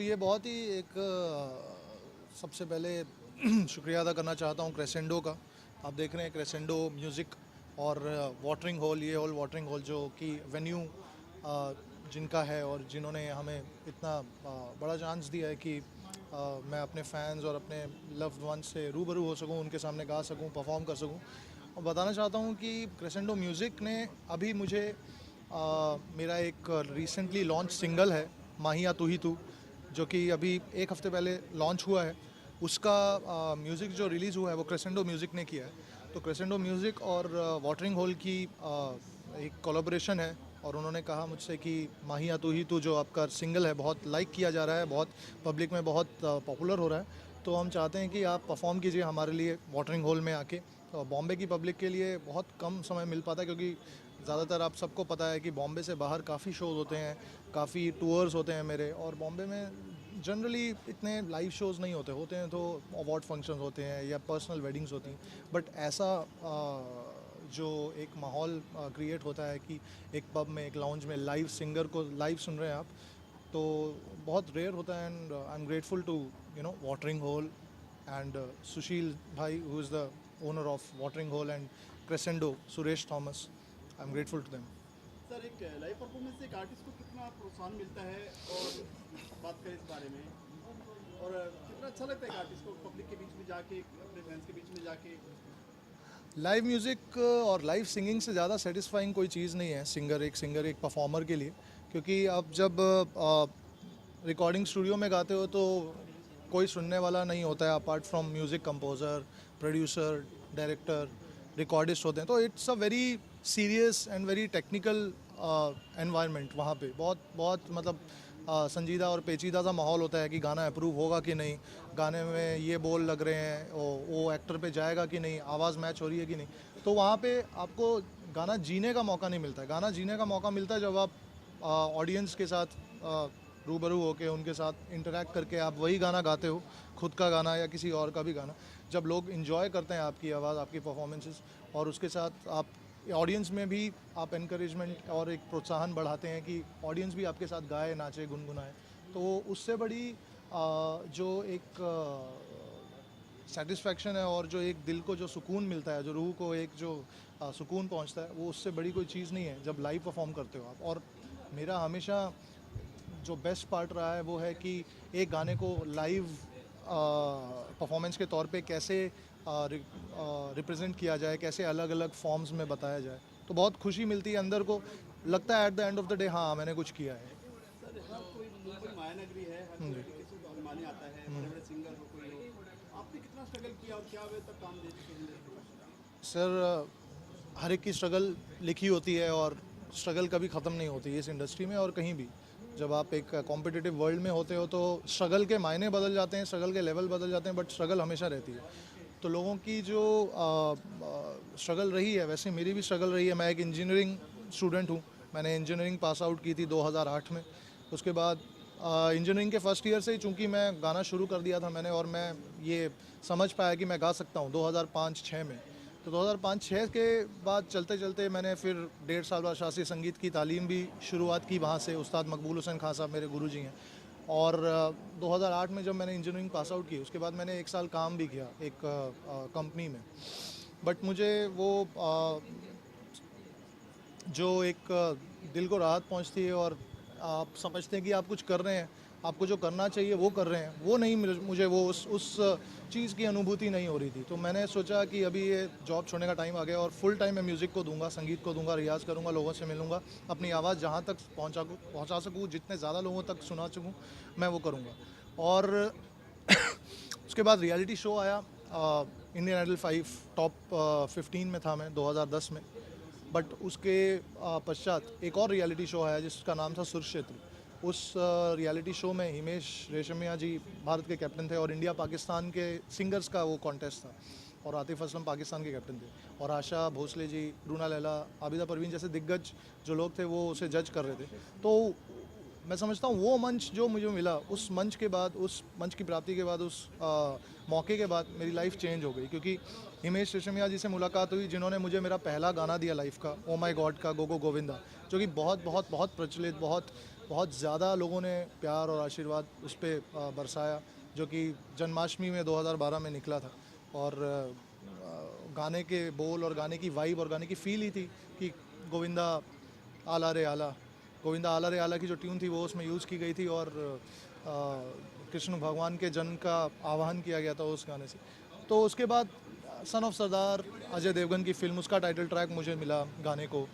ये बहुत ही एक सबसे पहले शुक्रिया अदा करना चाहता हूँ क्रेसेंडो का। आप देख रहे हैं क्रेसेंडो म्यूज़िक और वाटरिंग होल, ये होल वाटरिंग होल जो कि वेन्यू जिनका है और जिन्होंने हमें इतना बड़ा चांस दिया है कि मैं अपने फैंस और अपने लव्ड वन से रूबरू हो सकूं, उनके सामने गा सकूं, परफॉर्म कर सकूं। और बताना चाहता हूं कि क्रेसेंडो म्यूज़िक ने अभी मुझे मेरा एक रिसेंटली लॉन्च सिंगल है माहिया तू ही तू, जो कि अभी एक हफ़्ते पहले लॉन्च हुआ है। उसका म्यूज़िक जो रिलीज़ हुआ है वो क्रेसेंडो म्यूज़िक ने किया है। तो क्रेसेंडो म्यूज़िक और वाटरिंग होल की एक कोलैबोरेशन है और उन्होंने कहा मुझसे कि माहिया तू ही तू जो आपका सिंगल है बहुत लाइक किया जा रहा है, बहुत पब्लिक में बहुत पॉपुलर हो रहा है, तो हम चाहते हैं कि आप परफॉर्म कीजिए हमारे लिए वाटरिंग होल में आके। तो बॉम्बे की पब्लिक के लिए बहुत कम समय मिल पाता है क्योंकि ज़्यादातर आप सबको पता है कि बॉम्बे से बाहर काफ़ी शोज़ होते हैं, काफ़ी टूर्स होते हैं मेरे, और बॉम्बे में जनरली इतने लाइव शोज़ नहीं होते होते हैं तो अवार्ड फंक्शंस होते हैं या पर्सनल वेडिंग्स होती हैं। बट ऐसा जो एक माहौल क्रिएट होता है कि एक पब में, एक लाउंज में लाइव सिंगर को लाइव सुन रहे हैं आप, तो बहुत रेयर होता है। And I am grateful to watering hole and Sushil भाई who is the owner of watering hole and crescendo, Suresh Thomas. I am grateful to them. Sir, एक लाइव परफॉर्मेंस से एक आर्टिस्ट को कितना प्रोत्साहन मिलता है, और बात करें इस बारे में, और कितना अच्छा लगता है एक आर्टिस्ट को पब्लिक के बीच में जाके, अपने फैंस के बीच में जाके। लाइव म्यूज़िक और लाइव सिंगिंग से ज़्यादा सेटिस्फाइंग कोई चीज़ नहीं है सिंगर एक परफॉर्मर के लिए, क्योंकि आप जब रिकॉर्डिंग स्टूडियो में गाते हो तो कोई सुनने वाला नहीं होता है apart from music composer, producer, director, recordist होते हैं। तो it's a very serious and very technical environment. वहाँ पे बहुत बहुत मतलब संजीदा और पेचीदा सा माहौल होता है कि गाना अप्रूव होगा कि नहीं, गाने में ये बोल लग रहे हैं, वो एक्टर पे जाएगा कि नहीं, आवाज़ मैच हो रही है कि नहीं। तो वहाँ पे आपको गाना जीने का मौका नहीं मिलता है। गाना जीने का मौका मिलता है जब आप ऑडियंस के साथ रूबरू होके उनके साथ इंटरेक्ट करके आप वही गाना गाते हो, खुद का गाना या किसी और का भी गाना। जब लोग इन्जॉय करते हैं आपकी आवाज़, आपकी परफॉर्मेंसेस, और उसके साथ आप ऑडियंस में भी आप इनकरेजमेंट और एक प्रोत्साहन बढ़ाते हैं कि ऑडियंस भी आपके साथ गाए, नाचे, गुनगुनाए, तो उससे बड़ी जो एक सेटिस्फैक्शन है और जो एक दिल को जो सुकून मिलता है, जो रूह को एक जो सुकून पहुंचता है, वो उससे बड़ी कोई चीज़ नहीं है जब लाइव परफॉर्म करते हो आप। और मेरा हमेशा जो बेस्ट पार्ट रहा है वो है कि एक गाने को लाइव परफॉर्मेंस के तौर पे कैसे रिप्रेजेंट किया जाए, कैसे अलग अलग फॉर्म्स में बताया जाए, तो बहुत खुशी मिलती है अंदर को। लगता है at the end of the day हाँ मैंने कुछ किया है। सर, हर कोई मुंबई माया नगरी है, हर कोई जी। किसी को अभिमानी आता है, बड़े बड़े सिंगर हो, कोई हो। आपने कितना स्ट्रगल किया और क्या अभी तक काम दे चुके हैं इंडस्ट्री को? सर, हर एक की स्ट्रगल लिखी होती है और स्ट्रगल कभी ख़त्म नहीं होती इस इंडस्ट्री में और कहीं भी। जब आप एक कॉम्पिटिटिव वर्ल्ड में होते हो तो स्ट्रगल के मायने बदल जाते हैं, स्ट्रगल के लेवल बदल जाते हैं, बट स्ट्रगल हमेशा रहती है। तो लोगों की जो स्ट्रगल रही है, वैसे मेरी भी स्ट्रगल रही है। मैं एक इंजीनियरिंग स्टूडेंट हूँ। मैंने इंजीनियरिंग पास आउट की थी 2008 में। उसके बाद इंजीनियरिंग के फर्स्ट ईयर से ही चूँकि मैं गाना शुरू कर दिया था मैंने, और मैं ये समझ पाया कि मैं गा सकता हूँ 2005-06 में। तो 2005-06 के बाद चलते चलते मैंने फिर 1.5 साल बाद शास्त्रीय संगीत की तालीम भी शुरुआत की वहाँ से। उस्ताद मकबूल हुसैन खान साहब मेरे गुरुजी हैं। और 2008 में जब मैंने इंजीनियरिंग पास आउट की, उसके बाद मैंने 1 साल काम भी किया एक कंपनी में। बट मुझे वो जो एक दिल को राहत पहुंचती है और आप समझते हैं कि आप कुछ कर रहे हैं, आपको जो करना चाहिए वो कर रहे हैं, वो नहीं मुझे वो उस चीज़ की अनुभूति नहीं हो रही थी। तो मैंने सोचा कि अभी ये जॉब छोड़ने का टाइम आ गया और फुल टाइम मैं म्यूज़िक को दूंगा, संगीत को दूंगा, रियाज़ करूंगा, लोगों से मिलूंगा, अपनी आवाज़ जहाँ तक पहुँचा सकूँ, जितने ज़्यादा लोगों तक सुना सकूँ, मैं वो करूँगा। और उसके बाद रियलिटी शो आया, इंडियन आइडल 5 टॉप 15 में था मैं 2010 में। बट उसके पश्चात एक और रियलिटी शो आया जिसका नाम था सुरक्षेत्र। उस रियलिटी शो में हिमेश रेशमिया जी भारत के कैप्टन थे और इंडिया पाकिस्तान के सिंगर्स का वो कॉन्टेस्ट था, और आतिफ असलम पाकिस्तान के कैप्टन थे, और आशा भोसले जी, रूना लैला, आबिदा परवीन जैसे दिग्गज जो लोग थे वो उसे जज कर रहे थे। तो मैं समझता हूँ वो मंच जो मुझे मिला, उस मंच के बाद, उस मंच की प्राप्ति के बाद, उस मौके के बाद मेरी लाइफ चेंज हो गई, क्योंकि हिमेश रेशमिया जी से मुलाकात हुई जिन्होंने मुझे मेरा पहला गाना दिया लाइफ का, ओ माई गॉड का गो गो गोविंदा, जो कि बहुत बहुत बहुत प्रचलित, बहुत बहुत ज़्यादा लोगों ने प्यार और आशीर्वाद उस पर बरसाया, जो कि जन्माष्टमी में 2012 में निकला था। और गाने के बोल और गाने की वाइब और गाने की फील ही थी कि गोविंदा आला रे आला, गोविंदा आला रे आला की जो ट्यून थी वो उसमें यूज़ की गई थी, और कृष्ण भगवान के जन्म का आह्वान किया गया था उस गाने से। तो उसके बाद सन ऑफ सरदार, अजय देवगन की फिल्म, उसका टाइटल ट्रैक मुझे मिला गाने को।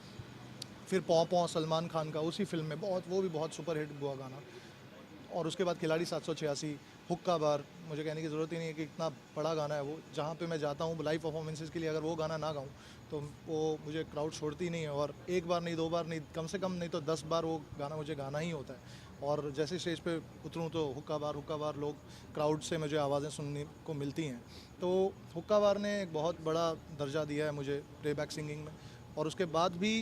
फिर पौ पौ सलमान खान का उसी फिल्म में, बहुत वो भी बहुत सुपर हिट हुआ गाना। और उसके बाद खिलाड़ी 786, हुक्का बार, मुझे कहने की ज़रूरत ही नहीं है कि इतना बड़ा गाना है वो। जहाँ पे मैं जाता हूँ लाइव परफॉर्मेंसेस के लिए, अगर वो गाना ना गाऊँ तो वो मुझे क्राउड छोड़ती ही नहीं है। और एक बार नहीं, दो बार नहीं, कम से कम नहीं तो 10 बार वो गाना मुझे गाना ही होता है। और जैसे स्टेज पे उतरूँ तो हुक्का बार लोग, क्राउड से मुझे आवाज़ें सुनने को मिलती हैं। तो हुक्का बार ने एक बहुत बड़ा दर्जा दिया है मुझे प्लेबैक सिंगिंग में। और उसके बाद भी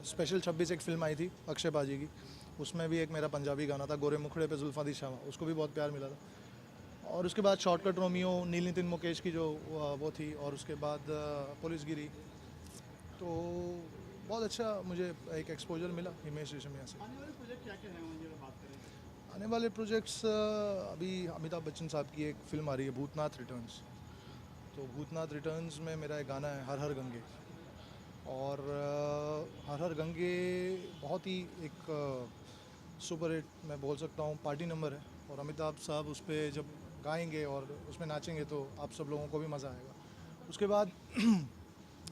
स्पेशल 26 एक फ़िल्म आई थी अक्षय बाजी की, उसमें भी एक मेरा पंजाबी गाना था, गोरे मुखड़े पे जुल्फ़ां दी छावां, उसको भी बहुत प्यार मिला था। और उसके बाद शॉर्टकट रोमियो, नील नितिन मुकेश की जो वो थी, और उसके बाद पुलिस गिरी। तो बहुत अच्छा मुझे एक एक्सपोजर मिला हिमेश रेशमिया से। आने वाले प्रोजेक्ट क्या क्या हैं वहीं अगर बात करें? आने वाले प्रोजेक्ट्स, अभी अमिताभ बच्चन साहब की एक फ़िल्म आ रही है, भूतनाथ रिटर्न्स। तो भूतनाथ रिटर्न्स में मेरा एक गाना है, हर हर गंगे। और हर हर गंगे बहुत ही एक सुपर हिट मैं बोल सकता हूँ, पार्टी नंबर है। और अमिताभ साहब उस पर जब गाएंगे और उसमें नाचेंगे तो आप सब लोगों को भी मज़ा आएगा। उसके बाद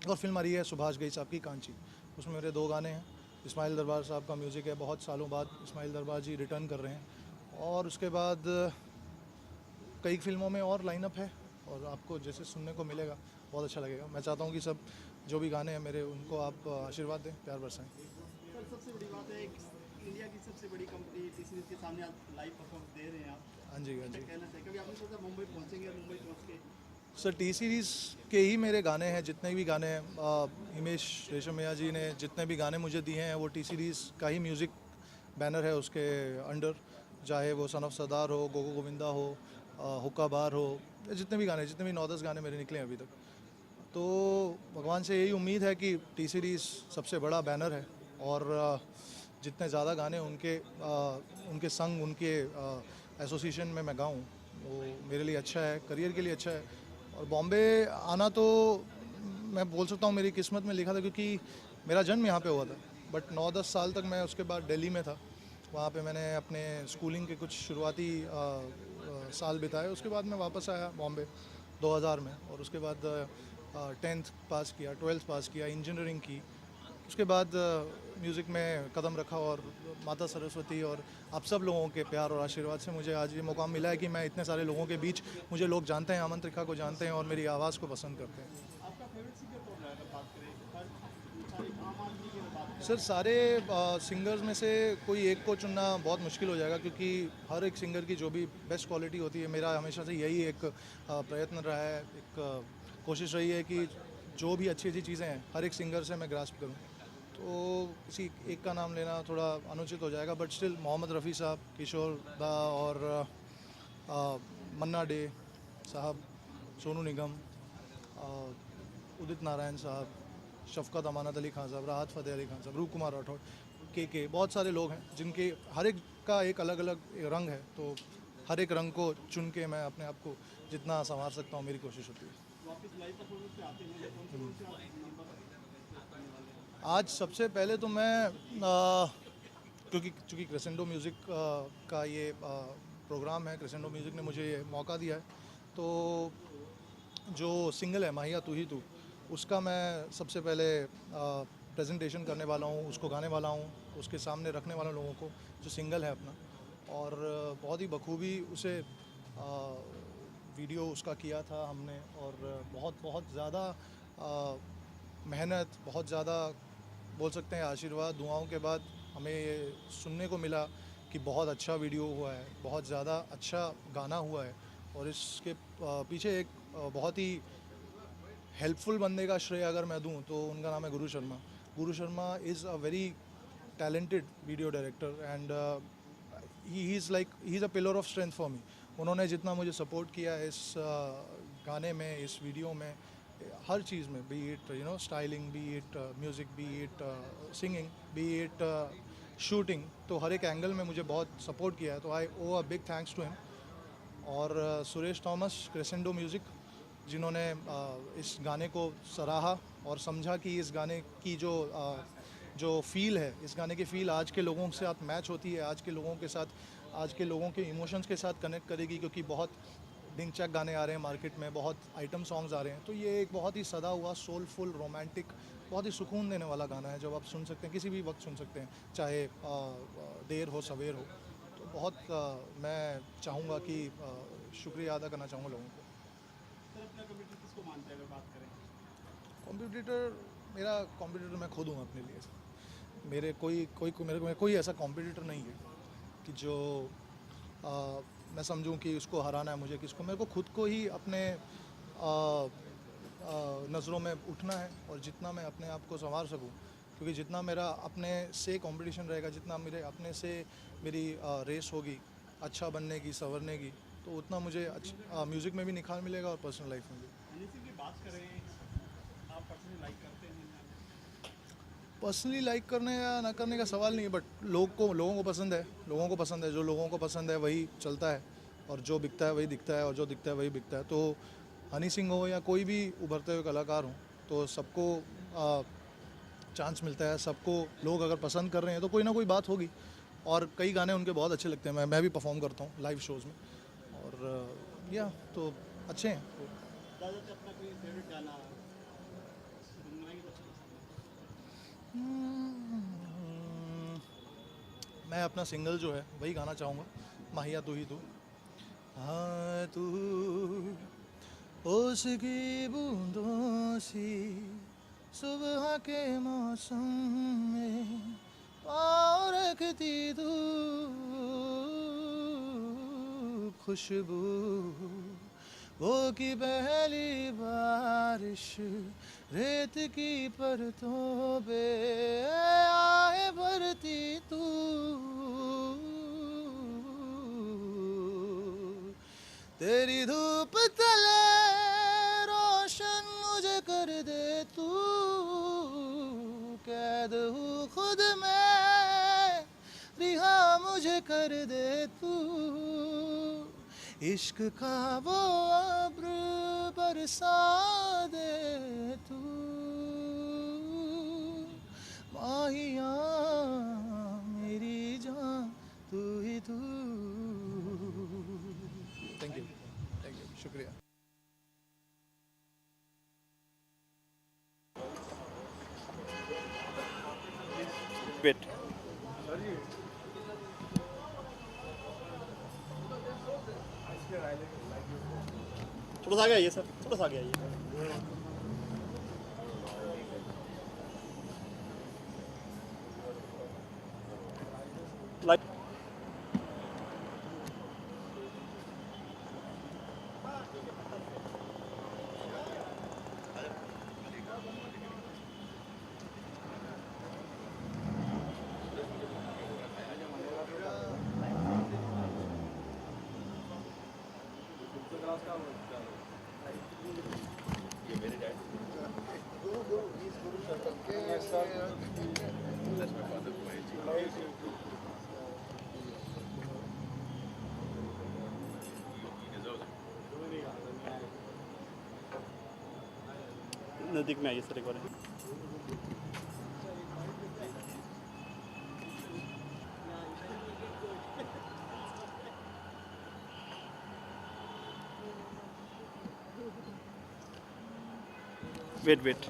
और फिल्म आ रही है सुभाष घई साहब की, कांची। उसमें मेरे 2 गाने हैं। इस्माइल दरबार साहब का म्यूज़िक है, बहुत सालों बाद इस्माइल दरबार जी रिटर्न कर रहे हैं। और उसके बाद कई फिल्मों में और लाइनअप है, और आपको जैसे सुनने को मिलेगा बहुत अच्छा लगेगा। मैं चाहता हूँ कि सब जो भी गाने हैं मेरे, उनको आप आशीर्वाद दें, प्यार बरसाएं। सर सबसे बड़ी बात है, इंडिया की सबसे बड़ी कंपनी टी सीरीज के सामने आप लाइव परफॉर्मेंस दे रहे हैं आप, हाँ जी, हाँ क्या जी। कहना चाहिए? कभी आपने सोचा मुंबई पहुंचेंगे और मुंबई पहुंच के? सर टी सीरीज़ के ही मेरे गाने हैं, जितने भी गाने हैं हिमेश रेशमिया जी ने जितने भी गाने मुझे दिए हैं वो टी सीरीज़ का ही म्यूज़िक बैनर है उसके अंडर। चाहे वो सन ऑफ सरदार हो, गोगो गोविंदा हो, हुक्का बार हो, या जितने भी गाने, जितने भी 9-10 गाने मेरे निकले हैं अभी तक। तो भगवान से यही उम्मीद है कि टी सीरीज़ सबसे बड़ा बैनर है, और जितने ज़्यादा गाने उनके संग, उनके एसोसिएशन में मैं गाऊं, वो मेरे लिए अच्छा है, करियर के लिए अच्छा है। और बॉम्बे आना तो मैं बोल सकता हूँ मेरी किस्मत में लिखा था, क्योंकि मेरा जन्म यहाँ पे हुआ था। बट 9-10 साल तक मैं उसके बाद दिल्ली में था। वहाँ पे मैंने अपने स्कूलिंग के कुछ शुरुआती साल बिताए। उसके बाद मैं वापस आया बॉम्बे 2000 में, और उसके बाद 10th पास किया, 12th पास किया, इंजीनियरिंग की। उसके बाद म्यूज़िक में कदम रखा, और माता सरस्वती और आप सब लोगों के प्यार और आशीर्वाद से मुझे आज ये मुकाम मिला है कि मैं इतने सारे लोगों के बीच, मुझे लोग जानते हैं, अमन त्रिखा को जानते हैं और मेरी आवाज़ को पसंद करते हैं। आपका फेवरेट सिंगर कौन है अगर बात करें? सारे आम आदमी की अगर बात करें? सर सारे सिंगर्स में से कोई एक को चुनना बहुत मुश्किल हो जाएगा, क्योंकि हर एक सिंगर की जो भी बेस्ट क्वालिटी होती है, मेरा हमेशा से यही एक प्रयत्न रहा है, एक कोशिश रही है कि जो भी अच्छी अच्छी चीज़ें हैं हर एक सिंगर से मैं ग्रास्प करूं। तो किसी एक का नाम लेना थोड़ा अनुचित हो जाएगा, बट स्टिल मोहम्मद रफ़ी साहब, किशोर दा, और मन्ना डे साहब, सोनू निगम, उदित नारायण साहब, शफ़क़त अमानत अली खान साहब, राहत फ़तेह अली खान साहब, रूप कुमार राठौड़, के बहुत सारे लोग हैं जिनके हर एक का एक अलग अलग रंग है। तो हर एक रंग को चुन के मैं अपने आप को जितना संवार सकता हूँ, मेरी कोशिश होती है। वापस लाइव परफॉर्मेंस पे आते हैं, कौन से आप नंबर करने वाले हैं? आज सबसे पहले तो मैं क्योंकि चूँकि क्रेसेंडो म्यूज़िक का ये प्रोग्राम है, क्रेसेंडो म्यूज़िक ने मुझे ये मौका दिया है, तो जो सिंगल है माहिया तू ही तू, उसका मैं सबसे पहले प्रेजेंटेशन करने वाला हूँ, उसको गाने वाला हूँ, उसके सामने रखने वाला लोगों को, जो सिंगल है अपना। और बहुत ही बखूबी उसे वीडियो उसका किया था हमने, और बहुत बहुत ज़्यादा मेहनत, बहुत ज़्यादा बोल सकते हैं आशीर्वाद, दुआओं के बाद हमें ये सुनने को मिला कि बहुत अच्छा वीडियो हुआ है, बहुत ज़्यादा अच्छा गाना हुआ है। और इसके पीछे एक बहुत ही हेल्पफुल बंदे का श्रेय अगर मैं दूं तो उनका नाम है गुरु शर्मा। गुरु Sharma is a very talented video director, and he is a pillar of strength for me. उन्होंने जितना मुझे सपोर्ट किया है इस गाने में, इस वीडियो में, हर चीज़ में, B it styling, B it music, B it singing, B it shooting, तो हर एक एंगल में मुझे बहुत सपोर्ट किया है, तो I owe a big thanks to him. और सुरेश थॉमस, क्रेसेंडो म्यूज़िक, जिन्होंने इस गाने को सराहा और समझा कि इस गाने की जो फ़ील है, इस गाने की फ़ील आज के लोगों के साथ मैच होती है, आज के लोगों के साथ, आज के लोगों के इमोशंस के साथ कनेक्ट करेगी, क्योंकि बहुत डिंगचैक गाने आ रहे हैं मार्केट में, बहुत आइटम सॉन्ग्स आ रहे हैं। तो ये एक बहुत ही सदा हुआ सोलफुल रोमांटिक, बहुत ही सुकून देने वाला गाना है, जब आप सुन सकते हैं, किसी भी वक्त सुन सकते हैं, चाहे देर हो सवेर हो। तो बहुत मैं चाहूँगा कि शुक्रिया अदा करना चाहूँगा लोगों को। सर अपना कम्युनिटी किसको मानते हैं अगर बात करें? कॉम्पिटिटर, मेरा कॉम्पिटिटर मैं खुद हूँ अपने लिए। मेरे कोई कोई मेरे कोई ऐसा कॉम्पिटिटर नहीं है कि जो आ, मैं समझूं कि उसको हराना है मुझे, किसको, मेरे को खुद को ही अपने नज़रों में उठना है, और जितना मैं अपने आप को संवार सकूं, क्योंकि जितना मेरा अपने से कंपटीशन रहेगा, जितना मेरे अपने से मेरी रेस होगी अच्छा बनने की, संवरने की, तो उतना मुझे म्यूज़िक में भी निखार मिलेगा और पर्सनल लाइफ में भी। हनी सिंह की बात करें, आप पर्सनली लाइक करते हैं? पर्सनली लाइक करने या ना करने का सवाल नहीं है, बट लोगों को पसंद है, लोगों को पसंद है, जो लोगों को पसंद है वही चलता है, और जो बिकता है वही दिखता है, और जो दिखता है वही बिकता है। तो हनी सिंह हो या कोई भी उभरते हुए कलाकार हो, तो सबको चांस मिलता है, सबको लोग अगर पसंद कर रहे हैं तो कोई ना कोई बात होगी। और कई गाने उनके बहुत अच्छे लगते हैं, मैं भी परफॉर्म करता हूँ लाइव शोज़ में, और या तो अच्छे हैं। दादा से अपना कोई फेवरेट गाना गुनगुनाएंगे तो अच्छा लगेगा। मैं अपना सिंगल जो है वही गाना चाहूँगा, माहिया तू ही तू। हाँ तू ओस की बूंदों सी सुबह के मौसम में पाँव रखती तू, खुशबू वो की पहली बारिश रेत की परतों पे आए भरती तू, तेरी धूप तले रोशन मुझे कर दे तू, कैद हूँ खुद में रिहा मुझे कर दे तू, इश्क का वो अब्र बरसा दे तू, माहिया मेरी जान तू ही तू। थैंक यू, शुक्रिया। वेट, थोड़ा सा आगे आइए सर, थोड़ा सा आगे आइए। लाइक नज़दीक में आइए सर एक बार। Wait wait